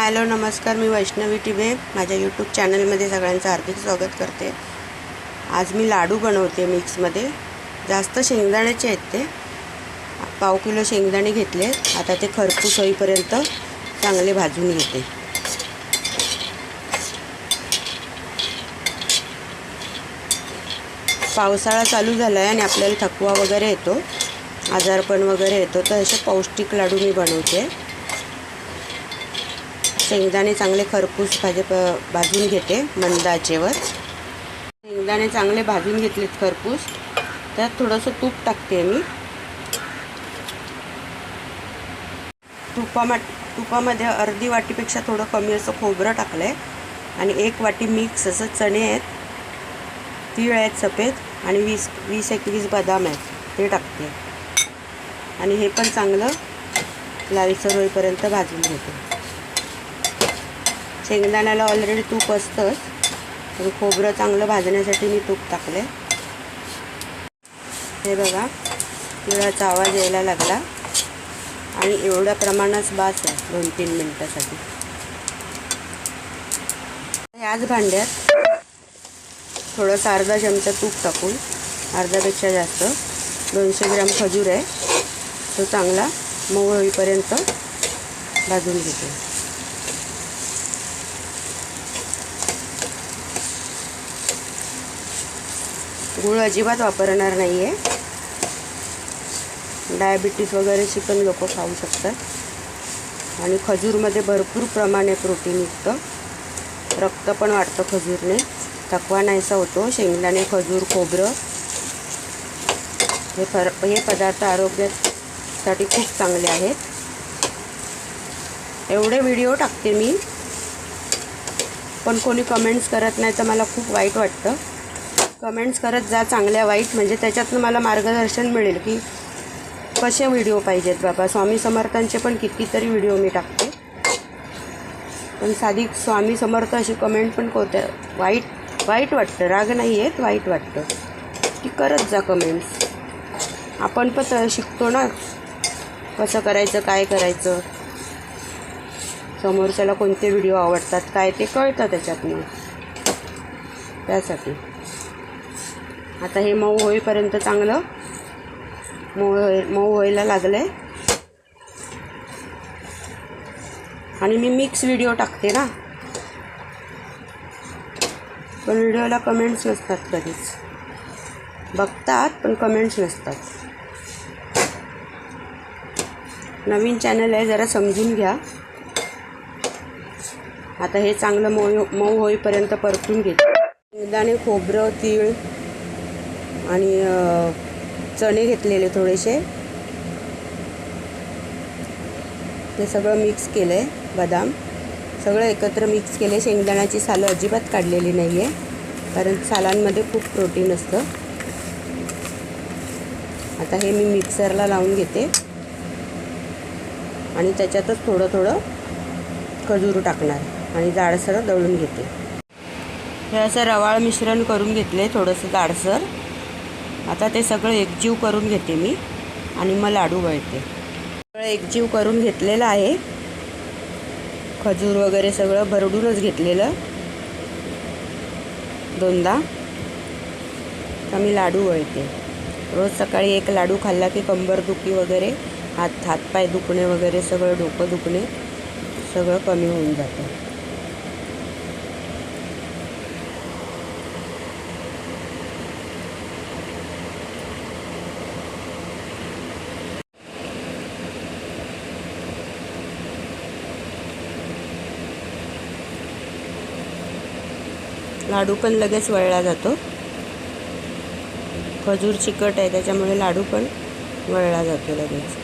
Hello नमस्कार, मी वैष्णवी टिबे माझ्या YouTube चॅनलमध्ये सगळ्यांचं हार्दिक स्वागत करते। आज मी लाडू बनवते मिक्समध्ये। जास्त शेंगदाण्याचे आहेत ते, पाव किलो शेंगदाणे घेतले। आता ते खरपूस होईपर्यंत चांगले भाजून घेते। पावसाळा चालू झाला आहे आणि आपल्याला थकवा वगैरे येतो, आजारपण वगैरे येतो, तर असे पौष्टिक लाडू मी बनवते। शेंगदाणे चांगले खरपूस भाजून घेते मंद आचेवर। शेंगदाणे चांगले भाजून घेतलेत खरपूस, त्यात थोडंसं तूप टाकते मी। तुपामध्ये अर्धी वाटीपेक्षा थोडं कमी असं खोबरं टाकलं आहे आणि 1 वाटी मिक्स असं चणे आहेत, तीळ आहेत सफेद आणि 20-21 बदाम आहेत ते टाकते आणि हे पण चांगलं लालसर होईपर्यंत भाजून घेते। शेंगदाण्याला ऑलरेडी तूप असतंच, तर खोबरं चांगलं भाजण्यासाठी मी तूप टाकले। हे बघा, तिळाचा आवाज यायला लागला आणि एवढ्या प्रमाणात बास आहे 2-3 मिनिटासाठी। याच भांड्यात थोडंसं अर्धा चमचा तूप टाकून, अर्धापेक्षा जास्त 200 ग्रॅम खजूर आहे, तो चांगला मऊ होईपर्यंत भाजून घेते। गूळ अजिबात वापरणार नाही आहे, डायबिटीज वगैरेची पण लोक खाऊ शकतात आणि खजूरमध्ये भरपूर प्रमाणे प्रोटीनयुक्त, रक्त पण वाढतं खजूरने, थकवा नाहीसा होतो। शेंगदाणे, खजूर, खोबरं हे पदार्थ आरोग्यासाठी खूप चांगले आहेत। एवढे व्हिडिओ टाकते मी, पण कोणी कमेंट्स करत नाही तर मला खूप वाईट वाटतं। कमेंट्स करत जा चांगल्या वाईट, म्हणजे त्याच्यातून मला मार्गदर्शन मिळेल की कसे व्हिडिओ पाहिजेत। बाबा स्वामी समर्थांचे पण कितीतरी व्हिडिओ मी टाकते, पण साधी स्वामी समर्थ अशी कमेंट पण कोणत्या वाईट वाटतं, राग नाही आहेत, वाईट वाटतं की करत जा कमेंट्स। आपण पण शिकतो ना कसं करायचं, काय करायचं, समोरच्याला कोणते व्हिडिओ आवडतात काय ते कळतं त्याच्यातनं, त्यासाठी। आता हे मऊ होईपर्यंत चांगलं मऊ व्हायला लागलं आहे आणि मी मिक्स व्हिडिओ टाकते ना, पण व्हिडिओला कमेंट्स नसतात, कधीच बघतात पण कमेंट्स नसतात। नवीन चॅनल आहे, जरा समजून घ्या। आता हे चांगलं मऊ होईपर्यंत परतून घेते। शेंगदाणे, खोबरं, तीळ आणि चणे घेतलेले थोडेसे, ते सगळं मिक्स केलं आहे, बदाम सगळं एकत्र मिक्स केले। शेंगदाण्याची सालं अजिबात काढलेली नाही आहे, कारण सालांमध्ये खूप प्रोटीन असतं। आता हे मी मिक्सरला लावून घेते आणि त्याच्यातच थोडं खजूर टाकणार आणि जाडसर दळून घेते। हे असं रवाळ मिश्रण करून घेतले, थोडंसं जाडसर। आता ते सगळं एकजीव करून घेते मी आणि मग लाडू वळते। सगळं एकजीव करून घेतलेलं आहे, खजूर वगैरे सगळं भरडूनच घेतलेलं 2दा। तर मी लाडू वळते। रोज सकाळी 1 लाडू खाल्ला की कंबरदुखी वगैरे, हातपाय दुखणे वगैरे सगळं, डोकं दुखणे सगळं कमी होऊन जातं। लाडू पण लगेच वळला जातो, खजूर चिकट आहे त्याच्यामुळे लाडू पण वळला जातो लगेच।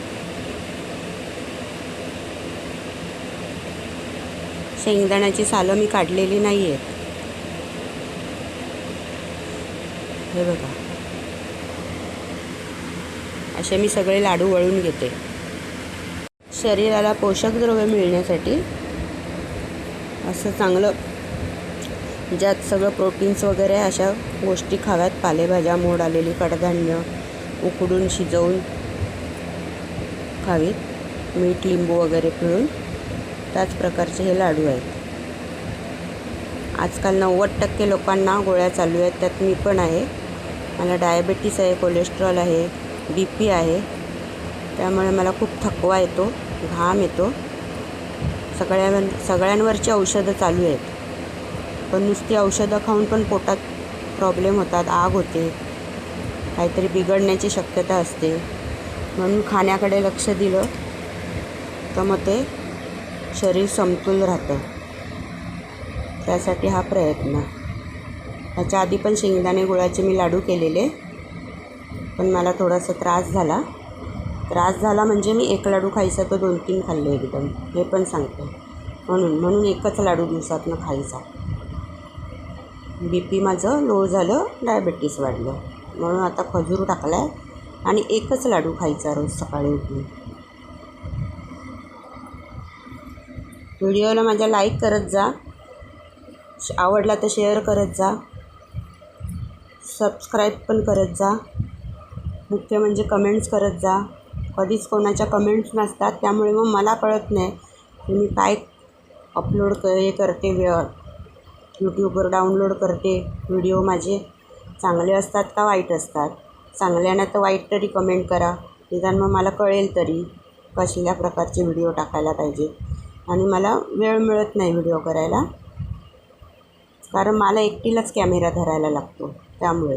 शेंगदाण्याची सालं मी काढलेली नाही आहेत, हे बघा, असे मी सगळे लाडू वळून घेते। शरीराला पोषक द्रव्य मिळण्यासाठी असं चांगलं, ज्यात सगळं प्रोटीन्स वगैरे अशा गोष्टी खाव्यात। पालेभाज्या, मोड आलेली कडधान्य उकडून शिजवून खावीत, मीठ लिंबू वगैरे पिळून। त्याच प्रकारचे हे लाडू आहेत. आजकाल 90% लोकांना गोळ्या चालू आहेत, त्यात मी पण आहे. मला डायबिटीस आहे, कोलेस्ट्रॉल आहे, BP आहे. त्यामुळे मला खूप थकवा येतो, घाम येतो. सगळ्यांवरची औषधं चालू आहेत. पण नुसती औषधं खाऊन पण पोटात प्रॉब्लेम होतात, आग होते, काहीतरी बिघडण्याची शक्यता असते. म्हणून खाण्याकडे लक्ष दिलं तर मग ते शरीर समतोल राहतं. त्यासाठी हा प्रयत्न. ह्याच्या आधी पण शेंगदाणे गुळाचे मी लाडू केलेले, पण मला थोडासा त्रास झाला म्हणजे मी एक लाडू खायचा तर 2-3 खाल्ले एकदम, हे पण सांगते. म्हणून एकच लाडू दिवसातनं खायचा. BP माझं लो झालं, डायबिटीस वाढलं, म्हणून आता खजूर टाकला आहे आणि एकच लाडू खायचा रोज सकाळी उठून. व्हिडिओला माझ्या लाईक करत जा, आवडला तर शेअर करत जा, सबस्क्राईब पण करत जा. मुख्य म्हणजे कमेंट्स करत जा. कधीच कोणाच्या कमेंट्स नसतात, त्यामुळे मग मला कळत नाही की मी काय अपलोड करते, यूट्यूबवर डाउनलोड करते. व्हिडिओ माझे चांगले असतात का वाईट असतात. चांगल्यानं तर वाईट तरी कमेंट करा, निदान मग मला कळेल तरी कसल्या प्रकारचे व्हिडिओ टाकायला पाहिजे. आणि मला वेळ मिळत नाही व्हिडिओ करायला, कारण मला एकटीलाच कॅमेरा धरायला लागतो. त्यामुळे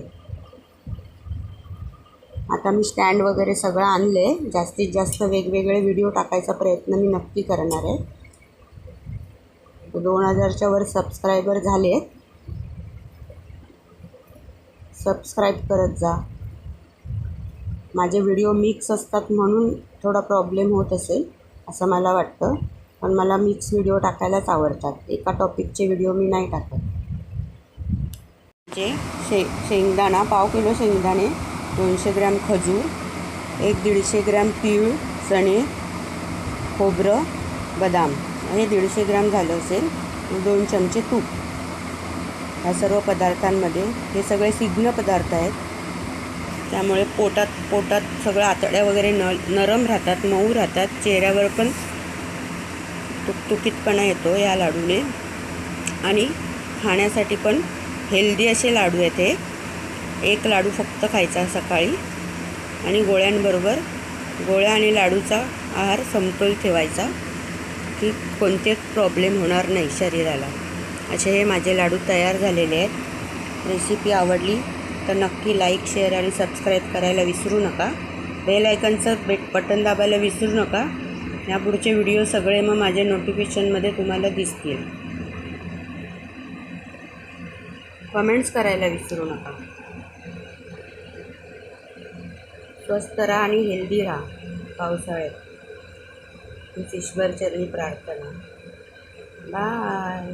आता मी स्टँड वगैरे सगळं आणले. जास्तीत जास्त वेगवेगळे व्हिडिओ टाकायचा प्रयत्न मी नक्की करणार आहे. 2000च्या वर सबस्क्रायबर झाले. सबस्क्राईब करत जा. माझे व्हिडिओ मिक्स असतात म्हणून थोडा प्रॉब्लेम होत असेल असं मला वाटतं, पण मला मिक्स व्हिडिओ टाकायलाच आवडतात. एका टॉपिकचे व्हिडिओ मी नाही टाकत. शेंगदाणा, पाव किलो शेंगदाणे, 200 ग्रॅम खजूर, 150 ग्रॅम तीळ, चणे, खोबरं, बदाम, हे 150 ग्रॅम झालं असेल. 2 चमचे तूप. ह्या सर्व पदार्थांमध्ये हे सगळे सिग्न पदार्थ आहेत, त्यामुळे पोटात सगळं आतड्या वगैरे नरम राहतात, मऊ राहतात. चेहऱ्यावर पण तुकतुकीतपणा येतो या लाडूने. आणि खाण्यासाठी पण हेल्दी असे लाडू आहेत हे. एक लाडू फक्त खायचा सकाळी आणि गोळ्यांबरोबर गोळ्या आणि लाडूचा आहार समतोल ठेवायचा, की कोणतेच प्रॉब्लेम होणार नाही शरीराला. असे हे माझे लाडू तयार झालेले आहेत. रेसिपी आवडली तर नक्की लाईक, शेअर आणि सबस्क्राईब करायला विसरू नका. बेल आयकनचं बटन दाबायला विसरू नका. यापुढचे व्हिडिओ सगळे मग माझ्या नोटिफिकेशनमध्ये तुम्हाला दिसतील. कमेंट्स करायला विसरू नका. स्वस्थ राहा आणि हेल्दी राहा पावसाळ्यात. हीच ईश्वरचरणी प्रार्थना. बाय.